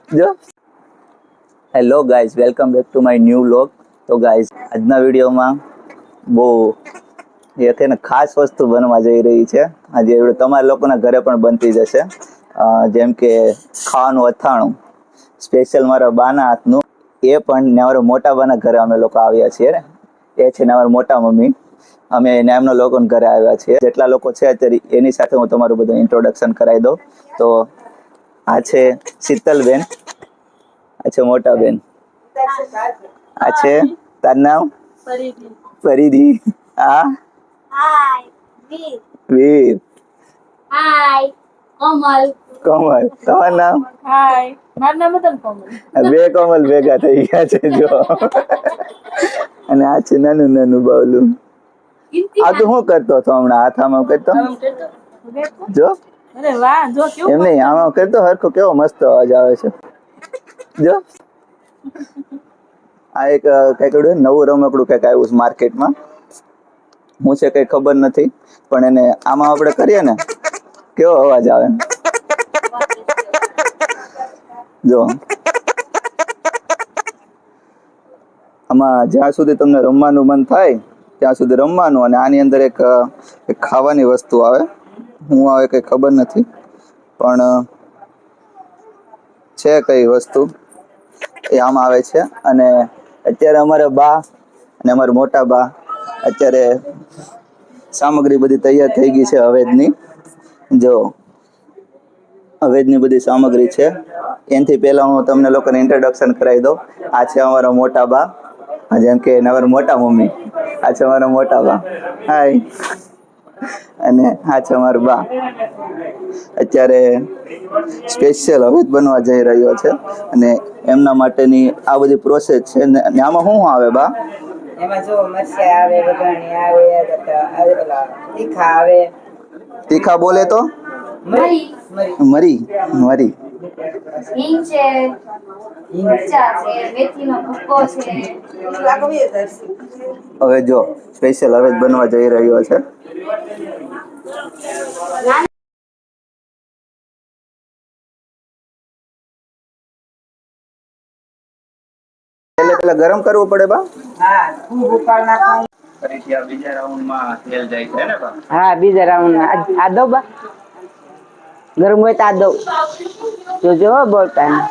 જો hello guys, welcome back to my new vlog. તો guys, આજના વિડીયોમાં બહુ ને ખાસ વસ્તુ બનવા જઈ રહી છે. આજે તમારા લોકોના ઘરે પણ બનતી જશે, જેમ કે ખાવાનું અથાણું સ્પેશિયલ મારા બાના હાથનું. એ પણ ને અમારા મોટા બાના ઘરે અમે લોકો આવ્યા છીએ ને, એ છે ને અમારા મોટા મમ્મી. અમે એમના લોકોના ઘરે આવ્યા છીએ. જેટલા લોકો છે અત્યારે એની સાથે હું તમારું બધું ઇન્ટ્રોડક્શન કરાવી દઉં. તો આ છે શીતલબેન, આ છે મોટા બેન, આ છે તાર નામ ફરીદી, આ વીર, કમલ. તમારું નામ? બે કમલ ભેગા થઈ ગયા છે જો. અને આ છે નાનું નાનું બાવલું. આ તો શું કરતો હતો હમણાં? હાથ આમાં કરતો જો, એમ નહીં, આમાં કરતો હરખો. કેવો મસ્ત અવાજ આવે છે જો. આ એક કઈક નવું રમકડું કઈક આવ્યું છે માર્કેટમાં. હું છે કઈ ખબર નથી, પણ એને આમાં આપણે કરીએ ને કેવો અવાજ આવે જો. આમાં જ્યાં સુધી તમને રમવાનું મન થાય ત્યાં સુધી રમવાનું, અને આની અંદર એક ખાવાની વસ્તુ આવે. હું આવે કઈ ખબર નથી, પણ છે કઈ વસ્તુ એ આમાં આવે છે. અને અત્યારે અમારા બા અને અમારા મોટા બા અત્યારે સામગ્રી બધી તૈયાર થઈ ગઈ છે હવેજની. જો હવેજની બધી સામગ્રી છે. એનાથી પહેલા હું તમને લોકોને ઇન્ટ્રોડક્શન કરાવી દઉં. આ છે અમારા મોટા બા, જેમ કે અમારા મોટા મમ્મી. આ છે અમારા મોટા બા, હાય. અને આ છે અમારા બા. અત્યારે સ્પેશિયલ હવેજ બનવા જઈ રહ્યો છે, અને એમના માટેની આ બધી પ્રોસેસ છે. આમાં શું આવે બા? એમાં જો મરચાં આવે, વઘાણી આવે, તીખા આવે. તીખા બોલે તો મરી મરી. હિંગ છે, મરચા છે, મેથીનો ભૂક્કો છે. હવે જો સ્પેશિયલ હવે બનવા જઈ રહ્યો છે. પેલા ગરમ કરવું પડે બા? હા, ખૂબ ઉકાળ નાખવાનું. ફરીથી આ બીજા રાઉન્ડમાં તેલ જાય છે ને બા? હા, બીજા રાઉન્ડમાં આ દો બા. ગરમ હોય તો આ દો. જોજો બોલતા નહીં.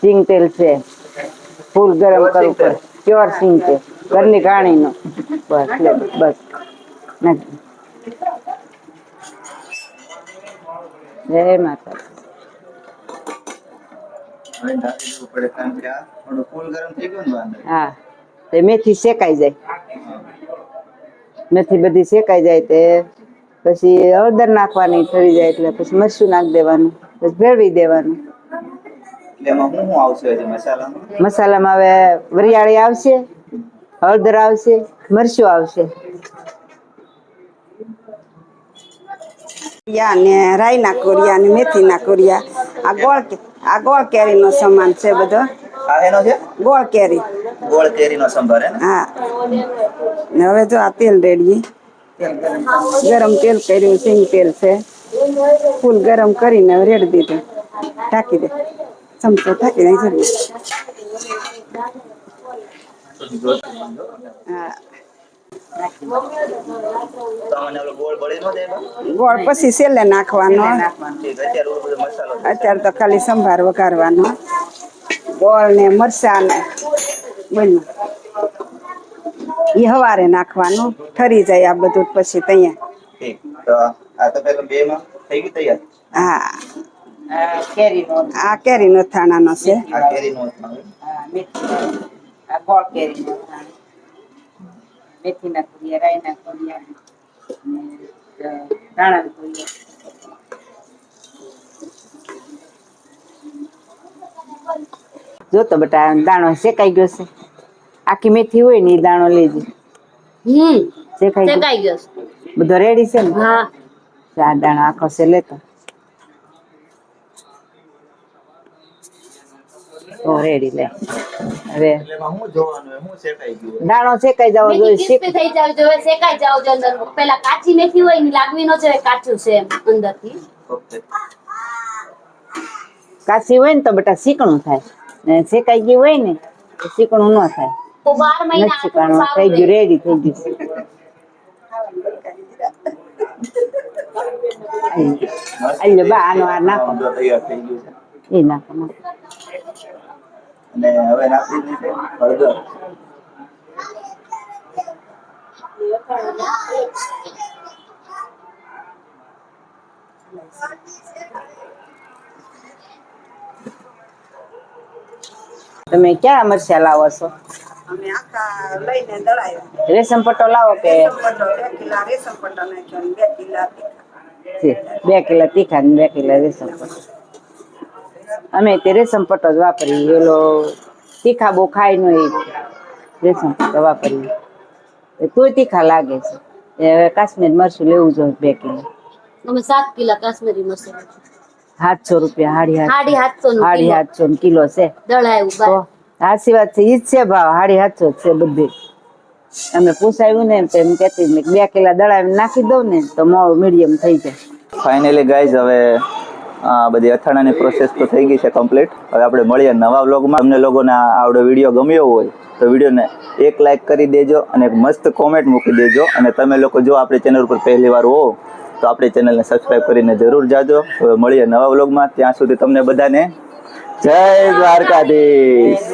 સિંગ તેલ છે, ફૂલ ગરમ કરવું પડે. પ્યોર સિંગ તેલ, ઘરની ઘાણીનો. બસ બસ નાખી. જય માતા. હા, તે મેથી શેકાઈ જાય. મેથી બધી શેકાઈ જાય તે પછી હળદર નાખવાની ઠરી જાય એટલે પછી મરચું નાખી દેવાનું, પછી ભેળવી દેવાનું. એમાં શું આવશે મસાલામાં? મસાલામાં હવે વરિયાળી આવશે, હળદર આવશે, મરચું આવશે. ને રાઈ ના કોરિયા અને મેથી ના કોરિયા. આ ગોળ કેરી નો સમાન છે બધો. આ એનો છે ગોળ કેરી. ગોળ કેરીનો સંભાર હે ને? હા. ને હવે જો આ તેલ રેડીએ. ગરમ તેલ કર્યું, સિંગ તેલ છે. ફૂલ ગરમ કરીને રેડી દીધું. ઢાંકી દે. ચમચો ઢાંકી દે. હા. ગોળ પછી છેલ્લે નાખવાનો. અત્યારે તો ખાલી સંભાર વઘારવાનો. ગોળ ને મરચાં ને બધું. ઈ હવારે નાખવાનું, ઠરી જાય આ બધું પછી તૈયાર. તો આ તો પેલા બે માં થઈ ગયું તૈયાર. હા. આ કેરીનો અથાણાનો છે. આ કેરીનો અથાણું. આ ગોળ કેરીનો અથાણું. મેથીના કુરિયા, રાયના કુરિયા, ધાણાના કુરિયા. જોતો બેટા દાણો શેકાઈ ગયો છે. આખી મેથી હોય ને એ દાણો લેજે. શેકાઈ ગયો. બધો રેડી છે ને? હા. આ દાણો આખો છે લેતો. ઓ રેડી લે. હવે દાણો શેકાઈ જવો જોઈએ. ક્રિસ્પી થઈ જાવ જોઈએ, શેકાઈ જાવ જોઈએ અંદર. પેલા કાચી મેથી હોય ને લાગવી ન જોઈએ કાચું છે અંદરથી. ઓકે. કાચી હોય ને તો બેટા શીકણું થાય ને શેકાઈ ગયું હોય ને તો શીકણું ન થાય. તો 12 મહિના નથી શીકણું થઈ ગયું, રેડી થઈ ગયું. આલ્યો બા આનો આ નાખો, જો તૈયાર થઈ ગયું છે એ નાખો નાખો. અને હવે નાખી દીધી છે હળદર. તમે ક્યાં મરચા લાવો છો? અમે આખા લઈને દળાયો. રેશમ પટ્ટો લાવો કે પટ્ટો 2 કિલા રેશમ પટ્ટો નાખ્યો અને 2 કિલા તીખા. 2 કિલો તીખા ને 2 કિલો રેશમ પટ્ટો? અમે તે રેશમ પટ્ટો જ વાપરીએ, ઓલો તીખા બહુ ખાય નહીં, રેશમ પટ્ટો વાપરીએ. તોય તીખા લાગે છે. હવે કાશ્મીર મરચું લેવું જોઈએ 2 કિલો. અમે 7 કિલો કાશ્મીરી મરચાં 700 રૂપિયા, 750 નું કિલો 750 કિલો છે. દળાયું તો બાર. સાચી વાત છે, ઈ જ છે ભાવ, 750 જ છે બધે. અમે પૂછાયું ને તો એમ કહેતી મેં 2 કિલો દળાવી નાખી દઉં ને તો મોળું મીડિયમ થઈ જાય. ફાઇનલી ગાઈઝ હવે આ બધી અથાણાની પ્રોસેસ તો થઈ ગઈ છે કમ્પ્લીટ. હવે આપણે મળીએ નવા વ્લોગમાં. તમને લોકોને આવડો વિડીયો ગમ્યો હોય તો વિડીયોને એક લાઈક કરી દેજો અને એક મસ્ત કોમેન્ટ મૂકી દેજો. અને તમે લોકો જો આપણી ચેનલ ઉપર પહેલી વાર હો તો આપણી ચેનલને સબસ્ક્રાઈબ કરીને જરૂર જાજો. હવે મળીએ નવા વ્લોગમાં. ત્યાં સુધી તમને બધાને જય દ્વારકાધીશ.